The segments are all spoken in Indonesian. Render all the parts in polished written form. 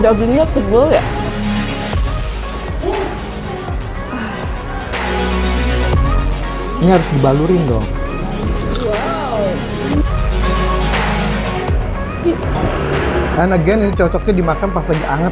Dagingnya tebal ya. Ini harus dibalurin dong. And again, ini cocoknya dimakan pas lagi anget.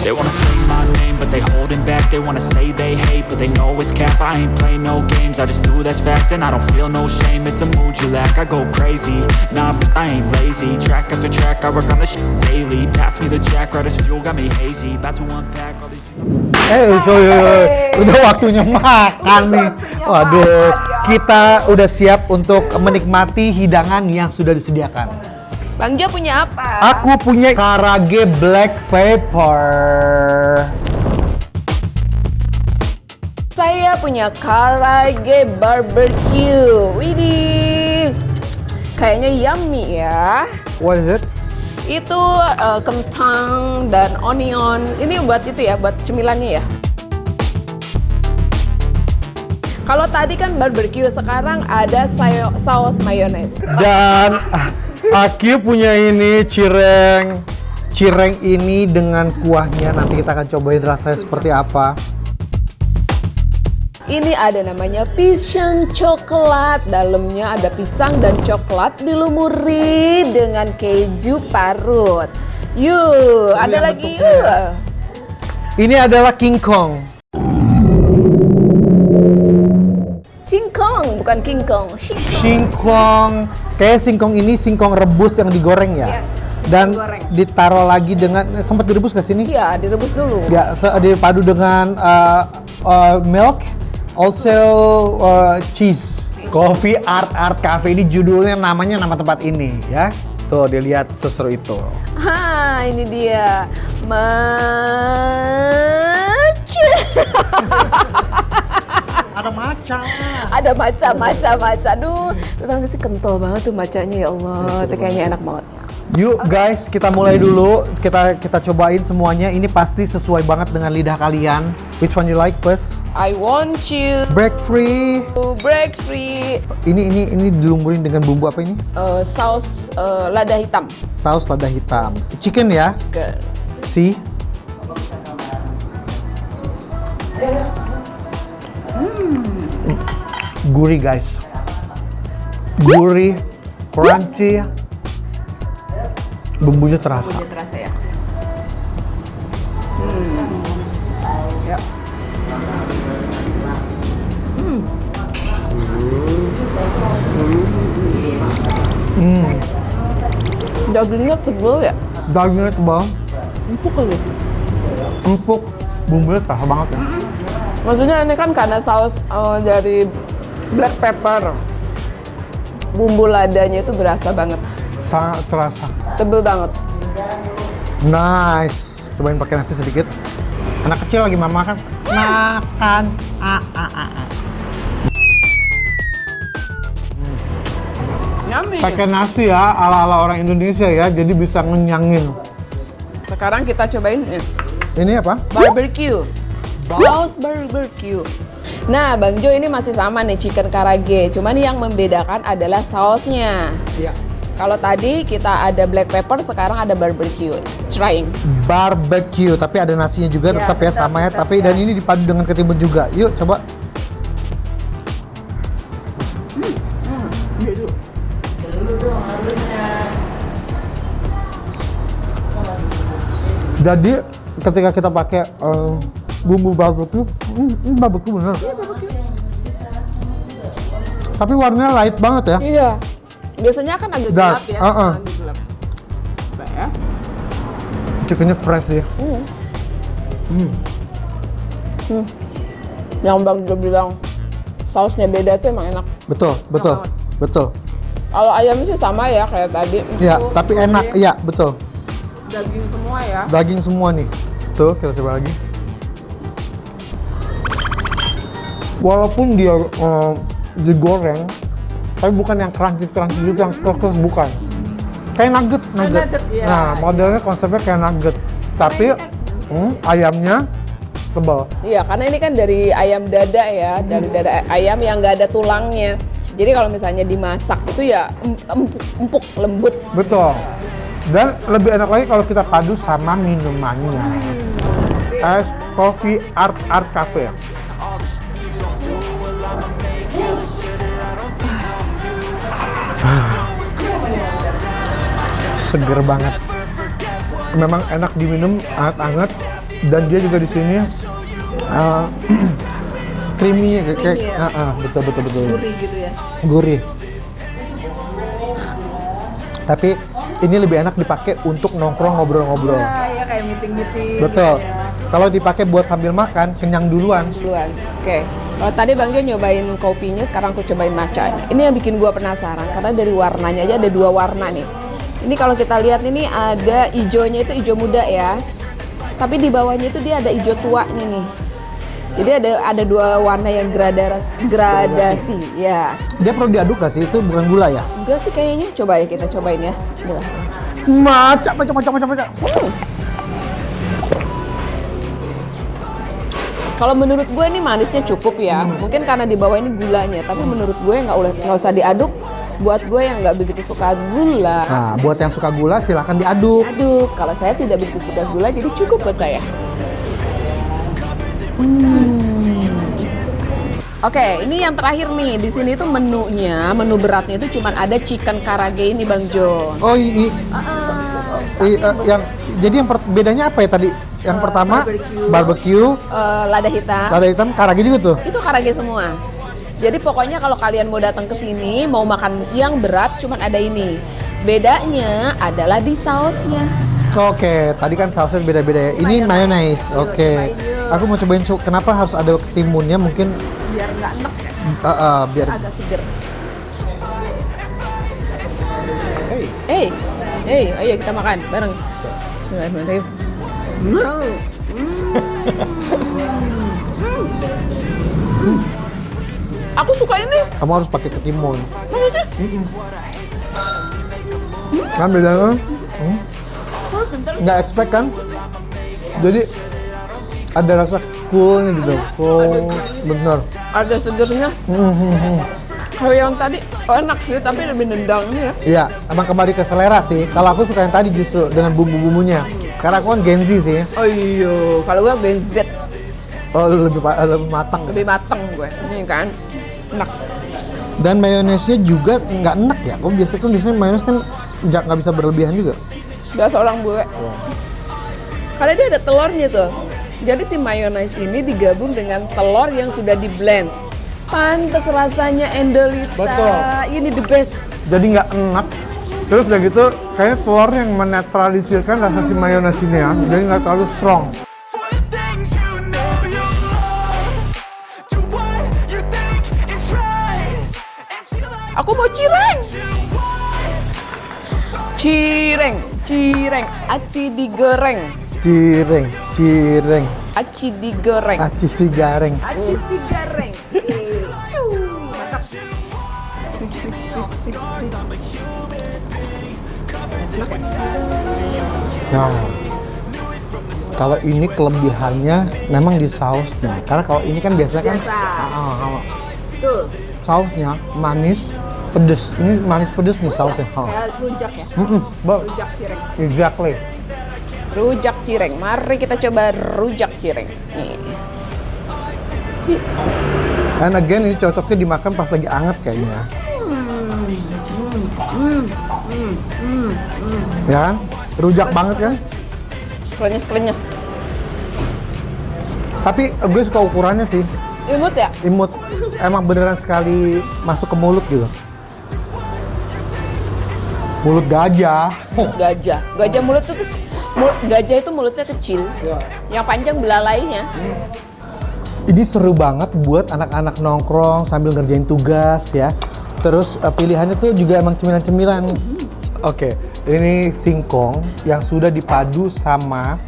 They wanna say my name, but they holding back. They wanna say they hate, but they know it's cap. I ain't play no games, I just do that's fact. And I don't feel no shame, it's a mood you lack. I go crazy, nah, but I ain't lazy. Track after track, I work on the shit daily. Pass me the jack, right as fuel, got me hazy. About to unpack all these... Udah waktunya makan nih. Waduh, kita udah siap untuk menikmati hidangan yang sudah disediakan. Bang Jo punya apa? Aku punya karage black pepper. Saya punya karage barbecue. Widih, kayaknya yummy ya. What is it? Itu kentang dan onion. Ini buat itu ya, buat cemilannya ya. Kalau tadi kan barbecue, sekarang ada saus mayones. Dan Aki punya ini cireng. Cireng ini dengan kuahnya, nanti kita akan cobain rasanya seperti apa. Ini ada namanya pisang coklat. Dalamnya ada pisang dan coklat dilumuri dengan keju parut. Yuk, ada lagi yuk. Ini adalah King Kong. Singkong, bukan King Kong. Singkong. Kayak singkong ini singkong rebus yang digoreng ya? Yes, dan digoreng. ditaruh lagi dengan, sempat direbus ke sini? Iya, direbus dulu. Ya, dipadu dengan milk, also cheese. Coffee Art Cafe, ini judulnya, namanya nama tempat ini ya. Tuh, dilihat seseru itu. Ini dia. Ada maca. Ada maca. Aduh, tetangga sih kental banget tuh macanya, ya Allah. Itu kayaknya enak banget. Yuk guys, kita mulai dulu. Kita cobain semuanya. Ini pasti sesuai banget dengan lidah kalian. Which one you like first? I want you Break free. to break free. Ini dilumurin dengan bumbu apa ini? Saus lada hitam. Saus lada hitam. Chicken ya? Ke See? Gurih guys. Gurih, crunchy. Bumbunya terasa. bumbunya terasa ya. Ya. Dagingnya tebal ya. Dagingnya tebal, Empuk kali. empuk, bumbunya terasa banget ya. Maksudnya ini kan karena saus dari black pepper. Bumbu ladanya itu berasa banget. Sangat terasa. Tebel banget. Nice. Cobain pakai nasi sedikit. Anak kecil lagi makan. Makan. Yummy. Pakai nasi ya, ala-ala orang Indonesia ya, jadi bisa ngenyangin. Sekarang kita cobain nih. Ini apa? Barbecue. Saus barbecue. Nah, Bang Jo, ini masih sama nih chicken karage. Cuman yang membedakan adalah sausnya. Iya. Kalau tadi kita ada black pepper, sekarang ada barbecue. Trying. Barbecue, tapi ada nasinya juga, Ya, tetap ya tetap, sama ya. tetap Tapi ya. dan ini dipadu dengan ketimun juga. Yuk coba. Jadi ketika kita pakai bumbu barbecue, ini barbecue bener. Tapi warnanya light banget ya. Iya. Biasanya kan agak Dark, gelap ya. Agak gelap. Coba ya. Chickennya fresh sih. Yang Bang Jo bilang sausnya beda itu emang enak. Betul, betul, banget. betul. Kalau ayam sih sama ya kayak tadi. Ya, Empuk, tapi enak, gurih, ya betul. Daging semua ya. Daging semua nih. Tuh, kita coba lagi. Walaupun dia digoreng, tapi bukan yang crunchy juga, yang keras bukan. Kayak nugget. Nugget, iya. Nah, modelnya konsepnya kayak nugget, tapi ayamnya tebal. Iya, karena ini kan dari ayam dada ya, dari dada ayam yang nggak ada tulangnya. Jadi kalau misalnya dimasak itu ya empuk, lembut. Betul. Dan lebih enak lagi kalau kita padu sama minumannya. Es Coffee Art Cafe. Seger banget. Memang enak diminum, hangat-hangat, dan dia juga di sini creamy kayak betul. Gurih gitu ya. Gurih. Tapi ini lebih enak dipakai untuk nongkrong ngobrol-ngobrol. Iya, kayak meeting-meeting. Betul. Gitu ya. Kalau dipakai buat sambil makan, kenyang duluan. Oke. Kalau tadi Bang Jo nyobain kopinya, sekarang aku cobain matcha. Ini yang bikin gua penasaran karena dari warnanya aja ada 2 warna nih. Ini kalau kita lihat ini ada hijaunya itu hijau muda ya. Tapi di bawahnya itu dia ada hijau tuanya nih. Jadi ada 2 warna yang gradasi ya. Dia perlu diaduk gak sih? Itu bukan gula ya? Enggak sih kayaknya. Coba ya kita cobain ya. Bismillah. Macam. Kalau menurut gue ini manisnya cukup ya. Mungkin karena di bawah ini gulanya. Tapi menurut gue nggak usah diaduk. Buat gue yang nggak begitu suka gula. Nah, buat yang suka gula silahkan diaduk. Aduk. Kalau saya tidak begitu suka gula, jadi cukup buat saya. Oke, ini yang terakhir nih. Di sini tuh menunya, menu beratnya itu cuma ada chicken karage ini, Bang Jo. Oh, jadi yang bedanya apa ya tadi? Yang pertama barbecue, lada hitam. karage juga tuh. Itu karage semua. Jadi pokoknya kalau kalian mau datang ke sini, mau makan yang berat, cuma ada ini. Bedanya adalah di sausnya. Oke, tadi kan sausnya beda-beda ya. Ini mayonnaise. Oke. Aku mau cobain kenapa harus ada ketimunnya mungkin Biar nggak enek ya. biar Agak seger. Hey. Ayo kita makan bareng. Bismillahirrahmanirrahim. Aku suka ini. Kamu harus pakai ketimun. Kan bedanya? Nggak expect kan? Jadi ada rasa coolnya gitu. Cool, bener. Ada segernya. Kalau yang tadi enak sih, tapi lebih nendangnya ya. Iya, emang kembali ke selera sih. Kalau aku suka yang tadi justru dengan bumbu-bumbunya. Karena aku kan Gen Z sih. Oh iya, kalau gue Gen Z Oh, lebih matang. lebih mateng gue. Ini kan enak. Dan mayonesnya juga nggak enak ya. Kok biasanya mayones kan nggak bisa berlebihan juga. Udah seorang bule. Karena dia ada telurnya tuh. Jadi si mayones ini digabung dengan telur yang sudah di blend. Pantes rasanya Endolita. Betul. Ini the best. Jadi nggak enak. Terus udah gitu, kayaknya telur yang menetralisirkan rasa si mayones ini ya. Jadi nggak terlalu strong. Aku mau cireng. Cireng, aci digoreng. Cireng, Aci digoreng. aci sigareng. Aci sigareng. Mantap. Nah, kalau ini kelebihannya memang di sausnya. Karena kalau ini kan biasanya kan Tuh, sausnya manis, pedes. Ini manis pedes nih sausnya. kayak rujak ya. Rujak cireng. Exactly. Rujak cireng. Mari kita coba rujak cireng. Nih. And again ini cocoknya dimakan pas lagi anget kayaknya. Ya kan? Rujak banget kan? Krenyes. Tapi gue suka ukurannya sih. Imut ya? Imut. Emang beneran sekali masuk ke mulut gitu. Mulut gajah. Gajah mulut itu kecil. Gajah itu mulutnya kecil. Yang panjang belalainya. Ini seru banget buat anak-anak nongkrong sambil ngerjain tugas ya. Terus pilihannya tuh juga emang cemilan-cemilan. Oke, ini singkong yang sudah dipadu sama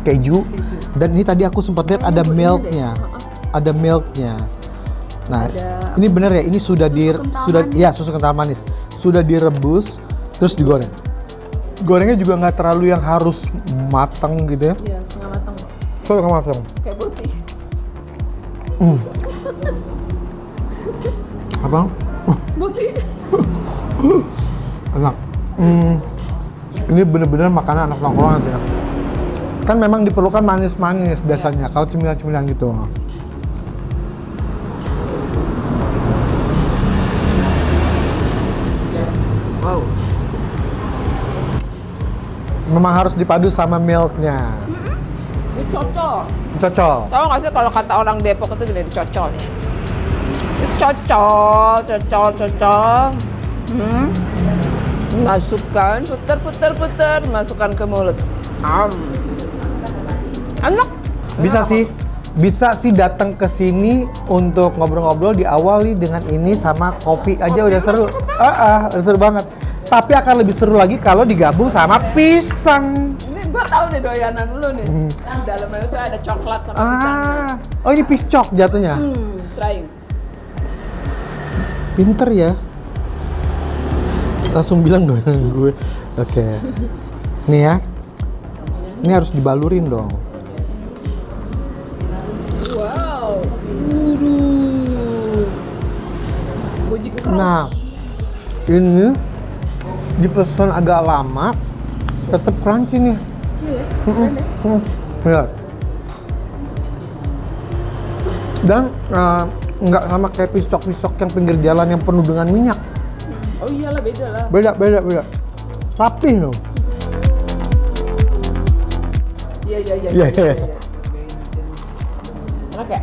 keju. Dan ini tadi aku sempat lihat ada milknya. ada milknya. Nah, Ada ini bener ya, ini sudah kental ya susu kental manis. Sudah direbus terus digoreng. Gorengnya juga nggak terlalu yang harus matang gitu ya. Iya, setengah matang. Setengah matang. Kayak putih. Apa? Putih. Enak. Ini bener-bener makanan anak nongkrongan sih ya. Kan memang diperlukan manis-manis biasanya kalau cemilan-cemilan gitu. Wow. Memang harus dipadu sama milknya. Ini cocok. Cocok. Tahu nggak sih kalau kata orang Depok itu gini dicocol. Cocol. Masukkan, putar, masukkan ke mulut. Enak. Bisa sih datang ke sini untuk ngobrol-ngobrol diawali dengan ini sama kopi aja udah seru. Udah seru banget. Tapi akan lebih seru lagi kalau digabung sama pisang. Ini gua tahu nih doyanan lu nih. Yang dalamnya itu ada coklat sama pisangnya. Oh ini piscok jatuhnya. Trying. Pinter ya. Langsung bilang doyanan gue. Oke. Nih ya. Ini harus dibalurin dong. Wow. Gojek cross. Nah, ini dipesan agak lama, tetap crunchy nih. Iya. Lihat. Dan nggak sama kayak piscok-piscok yang pinggir jalan yang penuh dengan minyak. Oh iyalah, beda lah. Beda. Rapih loh. Iya. Enak ya?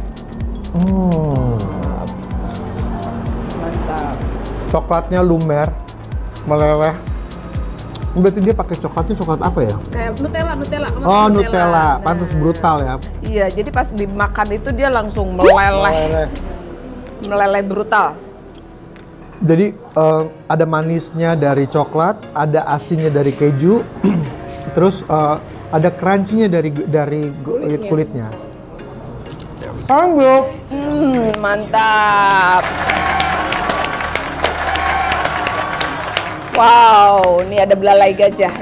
Mantap. Coklatnya lumer, meleleh. Berarti dia pakai coklatnya coklat apa ya? Kayak Nutella. Kamu Oh, tahu Nutella. Nah. Pantes brutal ya. Iya, jadi pas dimakan itu dia langsung meleleh brutal. Jadi ada manisnya dari coklat, ada asinnya dari keju, terus ada crunchy-nya dari kulitnya. Sambal. Mantap. Wow, ini ada belalai gajah.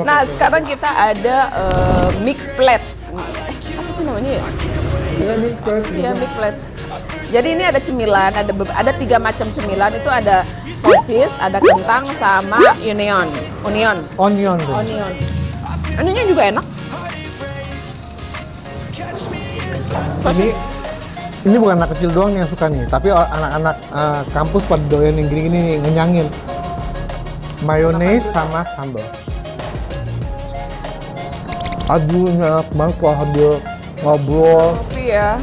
Nah, sekarang kita ada mix plates. Apa sih namanya ya? Iya, mix plates. Jadi ini ada cemilan, ada 3 macam cemilan. Itu ada sosis, ada kentang, sama onion. Oninya juga enak. Ini bukan anak kecil doang yang suka nih, tapi anak-anak kampus pada doyan yang gini-gini nih, ngenyangin. Mayones sama sambal. Aduh, enak banget kalau sambil ngobrol. Ngopi ya.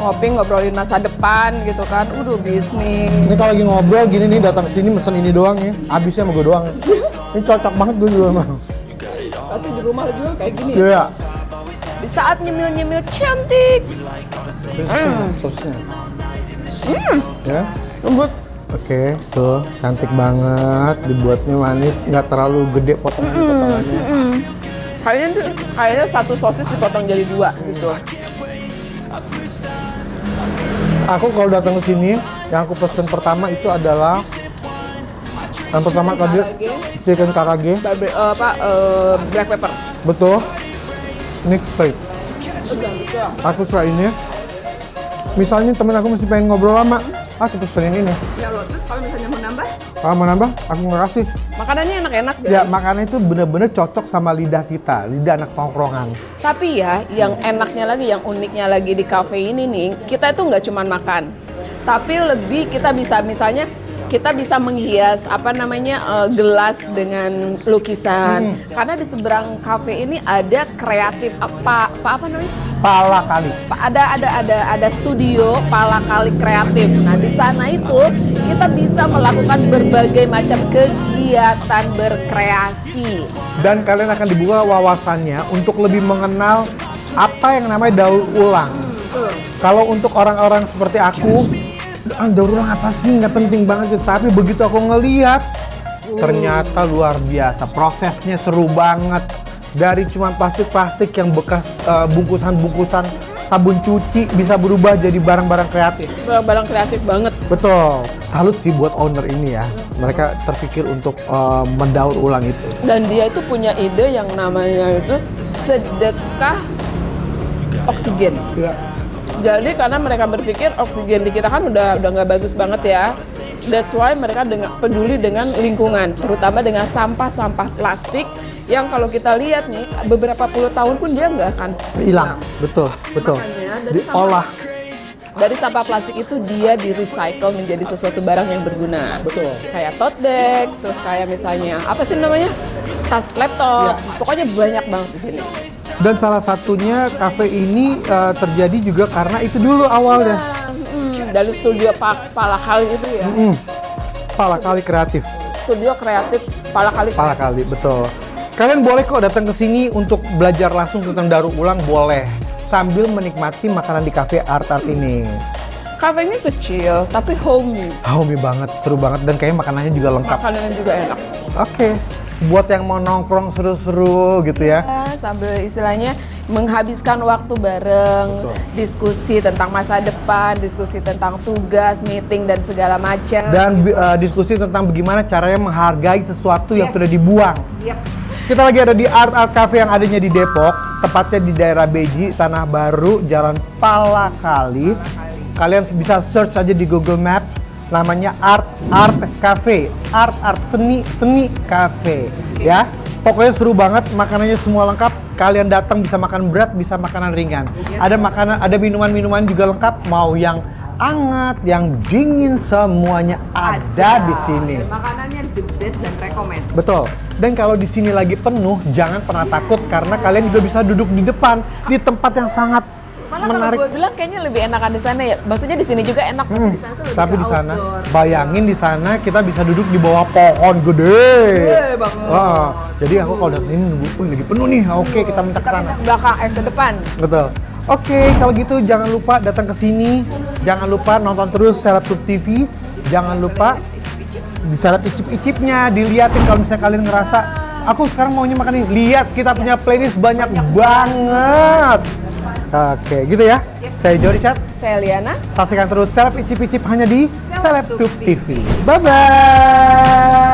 Ngobrolin masa depan gitu kan. Bisnis. Ini kalau lagi ngobrol gini nih, datang ke sini mesen ini doang ya. Habisnya sama gue doang. Ini cocok banget gue juga mah. Tapi di rumah juga kayak gini. Iya. Di saat nyemil-nyemil cantik. Sosnya. Ya. Lembut. Oke, tuh cantik banget, dibuatnya manis, nggak terlalu gede potongannya. Kayaknya satu sosis dipotong jadi 2 gitu. Aku kalau datang ke sini, yang aku pesen pertama itu adalah yang pertama tadi chicken karage. Black pepper. Betul. Next plate. Aku suka ini. Misalnya temen aku masih pengen ngobrol lama, aku pesenin ini. Ya loh, terus kalau misalnya mau nambah? Kalau mau nambah, aku ngasih. Makanannya enak-enak. Ya, makanan itu bener-bener cocok sama lidah kita, lidah anak tongkrongan. Tapi ya, yang enaknya lagi, yang uniknya lagi di cafe ini nih, kita itu nggak cuma makan, tapi lebih kita bisa misalnya kita bisa menghias gelas dengan lukisan. Karena di seberang kafe ini ada kreatif apa namanya? Pala kali. Ada studio Pala Kali kreatif. Nah, di sana itu kita bisa melakukan berbagai macam kegiatan berkreasi. Dan kalian akan dibuka wawasannya untuk lebih mengenal apa yang namanya daur ulang. Kalau untuk orang-orang seperti aku, daur ulang apa sih, nggak penting banget, tapi begitu aku ngeliat ternyata luar biasa, prosesnya seru banget. Dari cuma plastik-plastik yang bekas bungkusan-bungkusan sabun cuci bisa berubah jadi barang-barang kreatif. Barang-barang kreatif banget. Betul. Salut sih buat owner ini ya. Mereka terpikir untuk mendaur ulang itu. Dan dia itu punya ide yang namanya itu sedekah oksigen. Ya. Jadi karena mereka berpikir oksigen di kita kan udah nggak bagus banget ya. That's why mereka peduli dengan lingkungan, terutama dengan sampah-sampah plastik yang kalau kita lihat nih beberapa puluh tahun pun dia nggak akan Hilang. Betul. Makanya dari Diolah. Dari sampah plastik itu dia di-recycle menjadi sesuatu barang yang berguna. Betul. Kayak tote bags, terus kayak misalnya apa sih namanya? Tas laptop. Pokoknya banyak banget di sini. Dan salah satunya kafe ini terjadi juga karena itu dulu awalnya. Dari studio Pala Kali itu ya. Pala Kali kreatif. Studio kreatif Pala Kali. Pala Kali, betul. Kalian boleh kok datang ke sini untuk belajar langsung tentang daur ulang, boleh. Sambil menikmati makanan di kafe art ini. Kafe ini kecil tapi homey. Homey banget, seru banget dan kayaknya makanannya juga lengkap. Makanannya juga enak. Oke. Buat yang mau nongkrong seru-seru gitu ya. Sambil istilahnya menghabiskan waktu bareng, Betul. diskusi tentang masa depan, diskusi tentang tugas, meeting dan segala macam. Dan diskusi tentang bagaimana caranya menghargai sesuatu yang sudah dibuang. Yep. Kita lagi ada di Art Cafe yang adanya di Depok, tepatnya di daerah Beji, Tanah Baru, Jalan Pala Kali. Kalian bisa search aja di Google Maps, namanya Art Cafe, art seni cafe, ya. Pokoknya seru banget, makanannya semua lengkap. Kalian datang bisa makan berat, bisa makanan ringan. Ada makanan, ada minuman juga lengkap. Mau yang hangat, yang dingin, semuanya ada di sini. Makanannya the best dan recommend. Betul. Dan kalau di sini lagi penuh, jangan pernah takut karena kalian juga bisa duduk di depan di tempat yang sangat Malah menarik. kalau gue bilang kayaknya lebih enakan di sana ya. Maksudnya di sini juga enak, tapi di sana tuh lebih Tapi ke di sana, outdoor. bayangin di sana kita bisa duduk di bawah pohon gede. Gede banget. Jadi aku kalau datang sini nunggu, lagi penuh nih. Oke, kita minta ke sana. Ke belakang, ke depan. Betul. Oke, kalau gitu jangan lupa datang ke sini. Jangan lupa nonton terus Selebtube TV. Jangan lupa di seleb icip-icipnya, diliatin kalau misalnya kalian ngerasa aku sekarang maunya makan ini. Lihat kita punya playlist banyak banget. Oke, gitu ya. Saya Jory Chat. Saya Liana. Saksikan terus Seleb Icip-Icip hanya di Selebtube TV. Bye-bye.